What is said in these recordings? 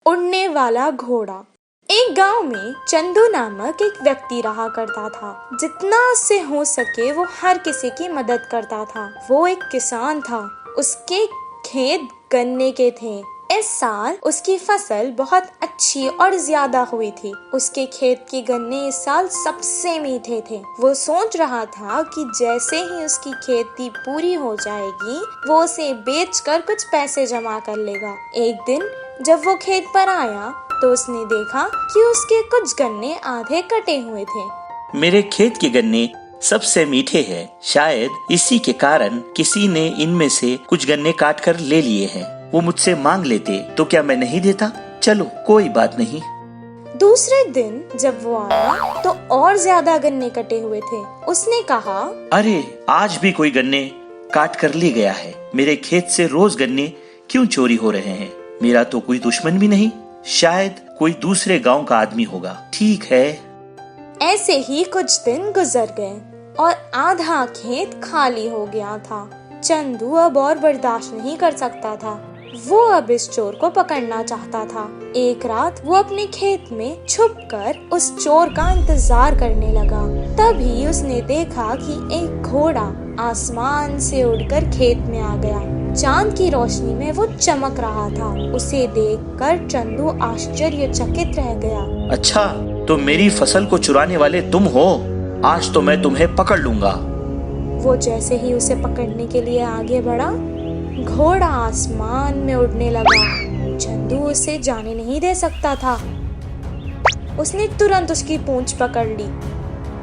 उड़ने वाला घोड़ा। एक गांव में चंदू नामक एक व्यक्ति रहा करता था। जितना उससे हो सके वो हर किसी की मदद करता था। वो एक किसान था। उसके खेत गन्ने के थे। इस साल उसकी फसल बहुत अच्छी और ज्यादा हुई थी। उसके खेत के गन्ने इस साल सबसे मीठे थे। वो सोच रहा था कि जैसे ही उसकी खेती पूरी हो जाएगी वो उसे बेचकर कुछ पैसे जमा कर लेगा। एक दिन जब वो खेत पर आया तो उसने देखा कि उसके कुछ गन्ने आधे कटे हुए थे। मेरे खेत के गन्ने सबसे मीठे हैं। शायद इसी के कारण किसी ने इनमें से कुछ गन्ने काट कर ले लिए हैं। वो मुझसे मांग लेते तो क्या मैं नहीं देता? चलो कोई बात नहीं। दूसरे दिन जब वो आया तो और ज्यादा गन्ने कटे हुए थे। उसने कहा, अरे आज भी कोई गन्ने काट कर ले गया है। मेरे खेत से रोज गन्ने क्यों चोरी हो रहे हैं? मेरा तो कोई दुश्मन भी नहीं, शायद कोई दूसरे गांव का आदमी होगा। ठीक है। ऐसे ही कुछ दिन गुजर गए और आधा खेत खाली हो गया था। चंदू अब और बर्दाश्त नहीं कर सकता था। वो अब इस चोर को पकड़ना चाहता था। एक रात वो अपने खेत में छुपकर उस चोर का इंतजार करने लगा। तभी उसने देखा कि एक घोड़ा आसमान से उड़कर खेत में आ गया। चांद की रोशनी में वो चमक रहा था। उसे देखकर चंदू आश्चर्यचकित रह गया। अच्छा, तो मेरी फसल को चुराने वाले तुम हो? आज तो मैं तुम्हें पकड़ लूंगा। वो जैसे ही उसे पकड़ने के लिए आगे बढ़ा, घोड़ा आसमान में उड़ने लगा। चंदू उसे जाने नहीं दे सकता था। उसने तुरंत उसकी पूंछ पकड़ ली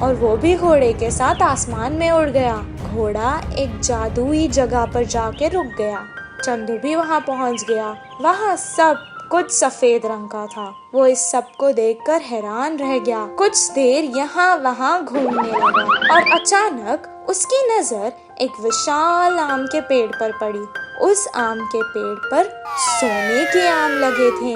और वो भी घोड़े के साथ आसमान में उड़ गया। घोड़ा एक जादुई जगह पर जाके रुक गया। चंदू भी वहाँ पहुँच गया। वहाँ सब कुछ सफेद रंग का था। वो इस सब को देखकर हैरान रह गया। कुछ देर यहाँ वहाँ घूमने लगा और अचानक उसकी नजर एक विशाल आम के पेड़ पर पड़ी। उस आम के पेड़ पर सोने के आम लगे थे।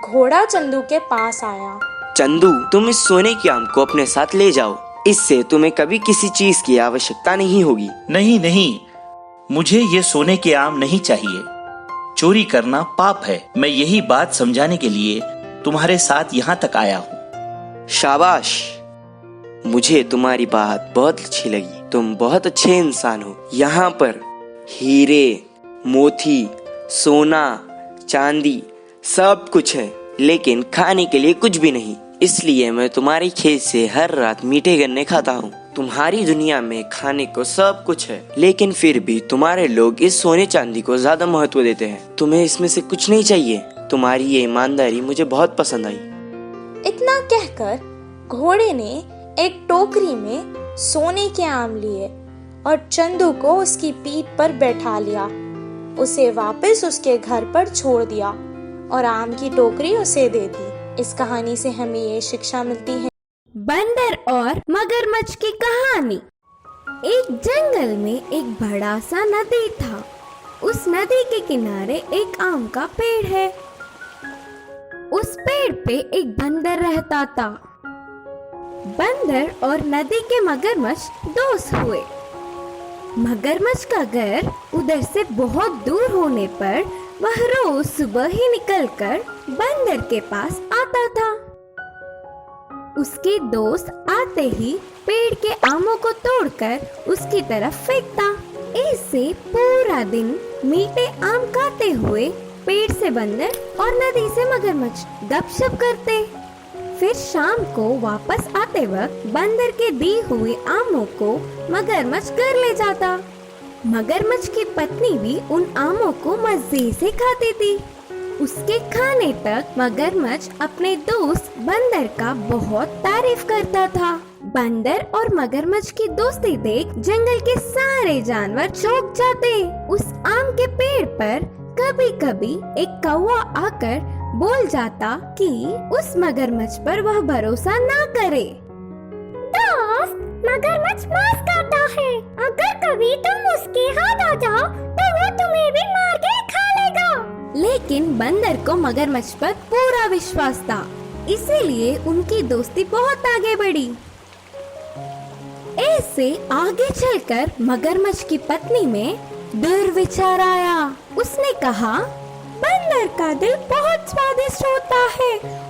घोड़ा चंदू के पास आया। चंदू, तुम इस सोने के आम को अपने साथ ले जाओ। इससे तुम्हें कभी किसी चीज की आवश्यकता नहीं होगी। नहीं नहीं, मुझे ये सोने के आम नहीं चाहिए। चोरी करना पाप है। मैं यही बात समझाने के लिए तुम्हारे साथ यहाँ तक आया हूँ। शाबाश, मुझे तुम्हारी बात बहुत अच्छी लगी। तुम बहुत अच्छे इंसान हो। यहाँ पर हीरे, मोती, सोना, चांदी सब कुछ है, लेकिन खाने के लिए कुछ भी नहीं। इसलिए मैं तुम्हारे खेत से हर रात मीठे गन्ने खाता हूँ। तुम्हारी दुनिया में खाने को सब कुछ है, लेकिन फिर भी तुम्हारे लोग इस सोने चांदी को ज्यादा महत्व देते हैं। तुम्हें इसमें से कुछ नहीं चाहिए। तुम्हारी ये ईमानदारी मुझे बहुत पसंद आई। इतना कहकर घोड़े ने एक टोकरी में सोने के आम लिए और चंदू को उसकी पीठ पर बैठा लिया। उसे वापस उसके घर पर छोड़ दिया और आम की टोकरी उसे दे दी। इस कहानी से हमें ये शिक्षा मिलती है। बंदर और मगरमच्छ की कहानी। एक जंगल में एक बड़ा सा नदी था। उस नदी के किनारे एक आम का पेड़ है। उस पेड़ पे एक बंदर रहता था। बंदर और नदी के मगरमच्छ दोस्त हुए। मगरमच्छ का घर उधर से बहुत दूर होने पर वह रोज सुबह ही निकलकर बंदर के पास आता था। उसके दोस्त आते ही पेड़ के आमों को तोड़कर उसकी तरफ फेंकता। इससे पूरा दिन मीठे आम खाते हुए पेड़ से बंदर और नदी से मगरमच्छ गपशप करते। फिर शाम को वापस आते वक्त बंदर के दी हुए आमों को मगरमच्छ घर ले जाता। मगरमच्छ की पत्नी भी उन आमों को मजे से खाती थी। उसके खाने तक मगरमच्छ अपने दोस्त बंदर का बहुत तारीफ करता था। बंदर और मगरमच्छ की दोस्ती देख जंगल के सारे जानवर चौंक जाते। उस आम के पेड़ पर कभी कभी एक कौवा आकर बोल जाता कि उस मगरमच्छ पर वह भरोसा ना करे। दोस्त, मगरमच्छ मांस खाता है। अगर कभी तुम उसके हाथ आ जाओ तो वो तुम्हें भी मार के खा लेगा। लेकिन बंदर को मगरमच्छ पर पूरा विश्वास था, इसीलिए उनकी दोस्ती बहुत आगे बढ़ी। ऐसे आगे चलकर मगरमच्छ की पत्नी में दुर्विचार आया। उसने कहा, बंदर का दिल बहुत स्वादिष्ट होता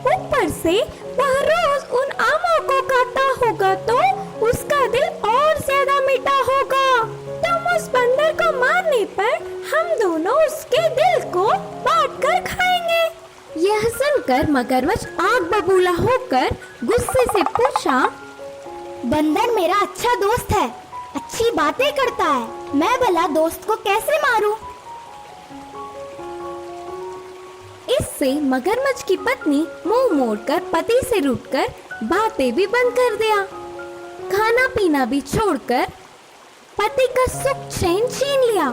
ऊपर से वह रोज उन आमों को खाता होगा तो उसका दिल और ज्यादा मीठा होगा। तुम उस बंदर को मारने पर हम दोनों उसके दिल को बांट कर खाएंगे। यह सुनकर मगरमच्छ आग बबूला होकर गुस्से से पूछा, बंदर मेरा अच्छा दोस्त है, अच्छी बातें करता है, मैं भला दोस्त को कैसे मारूं? इससे मगरमच्छ की पत्नी मुंह मोड़कर पति से रूठकर बातें भी बंद कर दिया, खाना पीना भी छोड़कर पति का सुख चैन छीन लिया।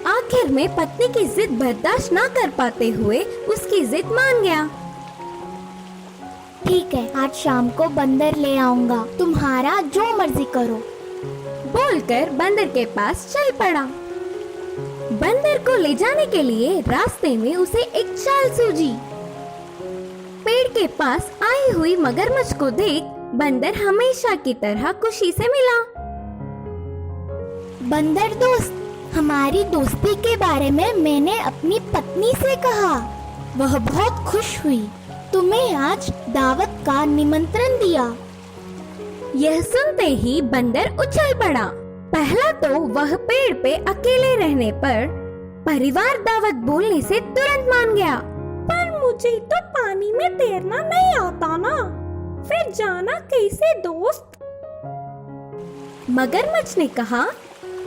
आखिर में पत्नी की जिद बर्दाश्त ना कर पाते हुए उसकी जिद मान गया। ठीक है, आज शाम को बंदर ले आऊंगा, तुम्हारा जो मर्जी करो, बोलकर बंदर के पास चल पड़ा। बंदर को ले जाने के लिए रास्ते में उसे एक चाल सूझी। पेड़ के पास आई हुई मगरमच्छ को देख बंदर हमेशा की तरह खुशी से मिला। बंदर दोस्त, हमारी दोस्ती के बारे में मैंने अपनी पत्नी से कहा, वह बहुत खुश हुई, तुम्हें आज दावत का निमंत्रण दिया। यह सुनते ही बंदर उछल पड़ा। पहला तो वह पेड़ पे अकेले रहने पर परिवार दावत बोलने से तुरंत मान गया, पर मुझे तो पानी में तैरना नहीं आता ना, फिर जाना कैसे दोस्त? मगरमच्छ ने कहा,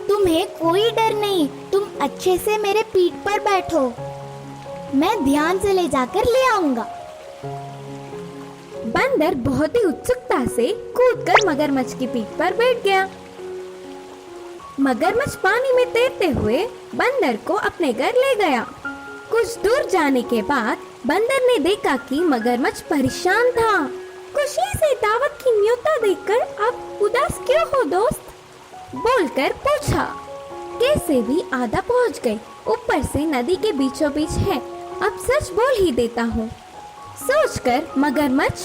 तुम्हें कोई डर नहीं, तुम अच्छे से मेरे पीठ पर बैठो, मैं ध्यान से ले जाकर ले आऊंगा। बंदर बहुत ही उत्सुकता से कूदकर मगरमच्छ की पीठ पर बैठ गया। मगरमच्छ पानी में तैरते हुए बंदर को अपने घर ले गया। कुछ दूर जाने के बाद बंदर ने देखा कि मगरमच्छ परेशान था। खुशी से दावत की न्योता देखकर अब उदास क्यों हो दोस्त? बोलकर पूछा। कैसे भी आधा पहुंच गई, ऊपर से नदी के बीचों बीच है, अब सच बोल ही देता हूँ, सोचकर मगरमच्छ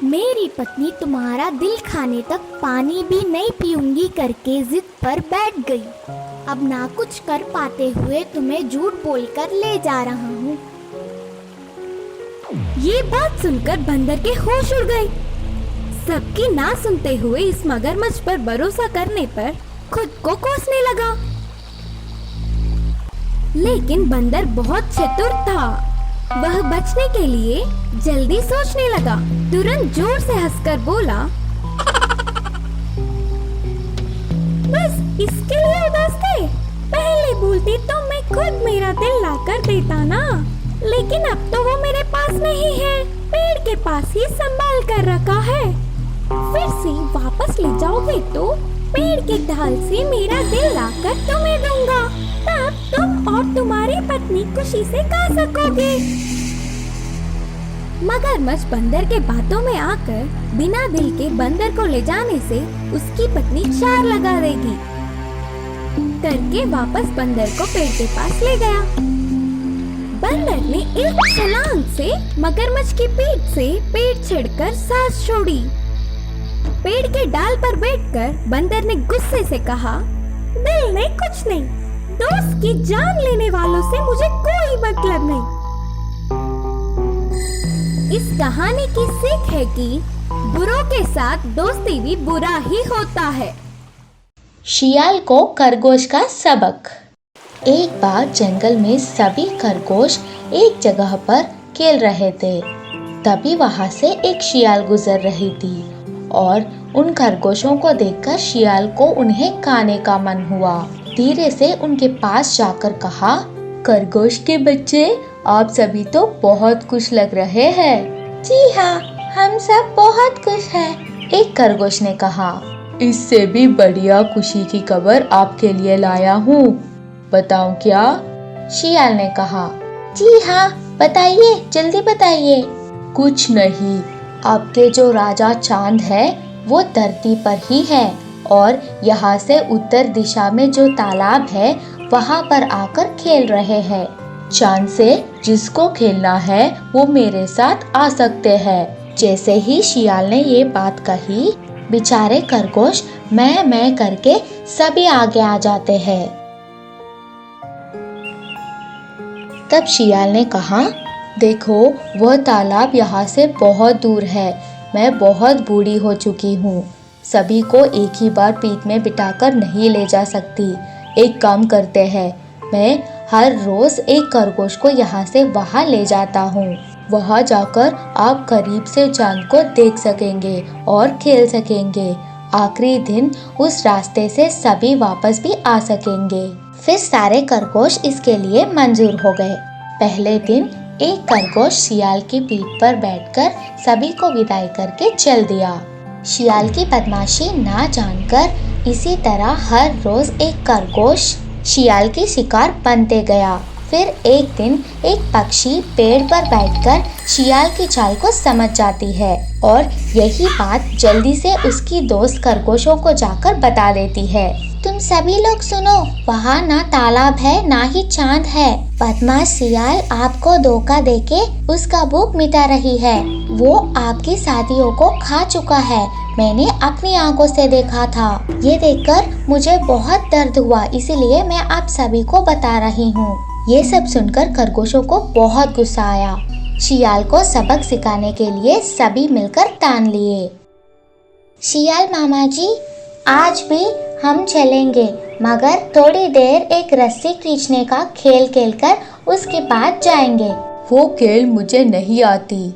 मेरी पत्नी तुम्हारा दिल खाने तक पानी भी नहीं पीऊंगी करके जिद पर बैठ गई। अब ना कुछ कर पाते हुए तुम्हें झूठ बोलकर ले जा रहा हूँ। ये बात सुनकर बंदर के होश उड़ गए। सबकी ना सुनते हुए इस मगरमच्छ पर भरोसा करने पर खुद को कोसने लगा। लेकिन बंदर बहुत चतुर था। वह बचने के लिए जल्दी सोचने लगा। तुरंत जोर से हंसकर बोला, बस इसके लिए उदास थे? पहले बोलती तो मैं खुद मेरा दिल लाकर देता ना, लेकिन अब तो वो मेरे पास नहीं है, पेड़ के पास ही संभाल कर रखा है। फिर से वापस ले जाओगे तो पेड़ के ढाल से मेरा दिल लाकर तुम्हें दूंगा, तब तुम और तुम्हारी पत्नी खुशी से खा सकोगे। मगरमच्छ बंदर के बातों में आकर बिना दिल के बंदर को ले जाने से उसकी पत्नी चार लगा देगी करके वापस बंदर को पेड़ के पास ले गया। बंदर ने एक छलांग से मगरमच्छ की पीठ से पेड़ छेड़कर सांस छोड़ी। पेड़ के डाल पर बैठकर बंदर ने गुस्से से कहा, दिल नहीं कुछ नहीं, दोस्त की जान लेने वालों से मुझे कोई मतलब नहीं। इस कहानी की सीख है कि बुरों के साथ दोस्ती भी बुरा ही होता है। शियाल को खरगोश का सबक। एक बार जंगल में सभी खरगोश एक जगह पर खेल रहे थे। तभी वहां से एक शियाल गुजर रही थी और उन खरगोशों को देखकर शियाल को उन्हें खाने का मन हुआ। धीरे से उनके पास जाकर कहा, खरगोश के बच्चे, आप सभी तो बहुत खुश लग रहे हैं। जी हाँ, हम सब बहुत खुश हैं। एक खरगोश ने कहा, इससे भी बढ़िया खुशी की खबर आपके लिए लाया हूँ, बताऊं क्या? शियाल ने कहा, जी हाँ बताइए, जल्दी बताइए। कुछ नहीं, आपके जो राजा चांद है वो धरती पर ही है और यहाँ से उत्तर दिशा में जो तालाब है वहाँ पर आकर खेल रहे हैं। चांद से जिसको खेलना है वो मेरे साथ आ सकते हैं। जैसे ही शियाल ने ये बात कही, बेचारे खरगोश मैं करके सभी आगे आ जाते हैं। तब शियाल ने कहा, देखो, वह तालाब यहाँ से बहुत दूर है। मैं बहुत बूढ़ी हो चुकी हूँ। सभी को एक ही बार पीठ में बिठाकर नहीं ले जा सकती। एक काम करते हैं, मैं हर रोज एक खरगोश को यहाँ से वहाँ ले जाता हूँ। वहाँ जाकर आप करीब से चांद को देख सकेंगे और खेल सकेंगे। आखिरी दिन उस रास्ते से सभी वापस भी आ सकेंगे। फिर सारे खरगोश इसके लिए मंजूर हो गए। पहले दिन एक खरगोश शियाल की पीठ पर बैठकर सभी को विदाई करके चल दिया। शियाल की बदमाशी ना जानकर इसी तरह हर रोज एक खरगोश शियाल की शिकार बनते गया। फिर एक दिन एक पक्षी पेड़ पर बैठकर शियाल की चाल को समझ जाती है और यही बात जल्दी से उसकी दोस्त खरगोशों को जाकर बता देती है। तुम सभी लोग सुनो, वहाँ ना तालाब है ना ही चांद है। बदमाश शियाल आपको धोखा देके उसका भूख मिटा रही है। वो आपकी साथियों को खा चुका है। मैंने अपनी आंखों से देखा था। ये देखकर मुझे बहुत दर्द हुआ, इसीलिए मैं आप सभी को बता रही हूँ। ये सब सुनकर खरगोशों को बहुत गुस्सा आया। शियाल को सबक सिखाने के लिए सभी मिलकर ठान लिए। शियाल मामा जी, आज भी हम चलेंगे, मगर थोड़ी देर एक रस्सी खींचने का खेल खेलकर उसके बाद जाएंगे। वो खेल मुझे नहीं आती।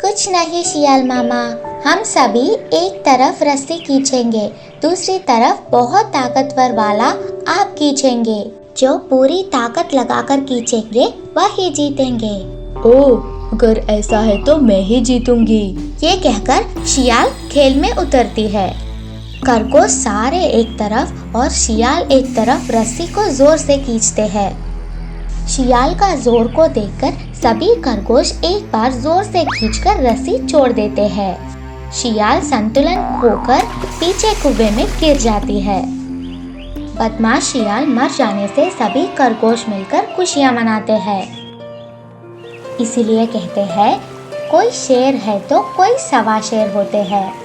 कुछ नहीं शियाल मामा, हम सभी एक तरफ रस्सी खींचेंगे, दूसरी तरफ बहुत ताकतवर वाला आप खींचेंगे। जो पूरी ताकत लगाकर खींचेंगे वही जीतेंगे। ओह, अगर ऐसा है तो मैं ही जीतूंगी। ये कहकर शियाल खेल में उतरती है। खरगोश सारे एक तरफ और शियाल एक तरफ रस्सी को जोर से खींचते हैं। शियाल का जोर को देखकर सभी खरगोश एक बार जोर से खींचकर रस्सी छोड़ देते हैं। शियाल संतुलन खोकर पीछे कुएं में गिर जाती है। बदमाश शियाल मर जाने से सभी खरगोश मिलकर खुशियां मनाते हैं। इसीलिए कहते हैं, कोई शेर है तो कोई सवा शेर होते हैं।